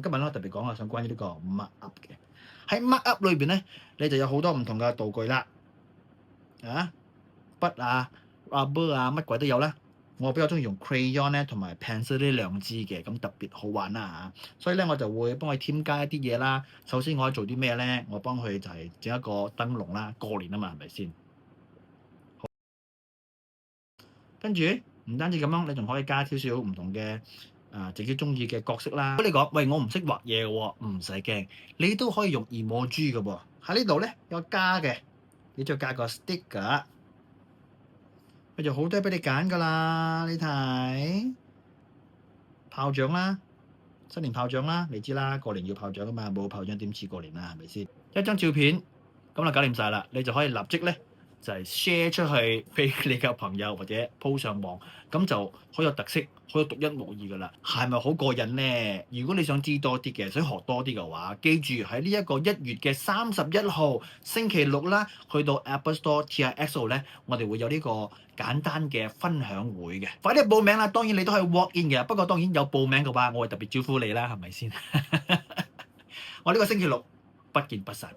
今日咧特別講下想關於呢個 markup 嘅。喺 markup 裏邊咧，你就有好多唔同嘅道具啦，筆啊、rubber 啊，乜鬼都有啦。我比較中意用 crayon 咧同埋 pencil 呢兩支嘅，咁特別好玩啦嚇。所以咧我就會幫佢添加一啲嘢啦。首先我可以做啲咩咧？我幫佢就係整一個燈籠啦，過年啊嘛，係咪先？跟住唔單止咁樣，你仲可以加少少唔同嘅自己中意嘅角色啦。如果你講喂我唔識畫嘢嘅喎，唔使驚，你都可以用 emoji 嘅喎。喺呢度咧有加嘅，你再加個 sticker，佢就好多俾你揀噶啦。你睇炮仗啦，新年炮仗啦，你知啦，過年要炮仗噶嘛，冇炮仗點似過年啊？係咪先？一張照片咁就搞掂晒啦，你就可以立即咧就係 share 出去俾你嘅朋友或者 po 上網，咁就好有特色，好有獨一無二噶啦。係咪好過癮咧？如果你想知多啲嘅，想學多啲嘅話，記住喺呢一個1月嘅31號星期六啦，去到 Apple Store TRX 咧，我哋會有呢個簡單嘅分享會嘅。快啲報名啦！當然你都可以 walk in 嘅，不過當然有報名嘅話，我會特別招呼你啦，係咪先？我呢個星期六不見不散。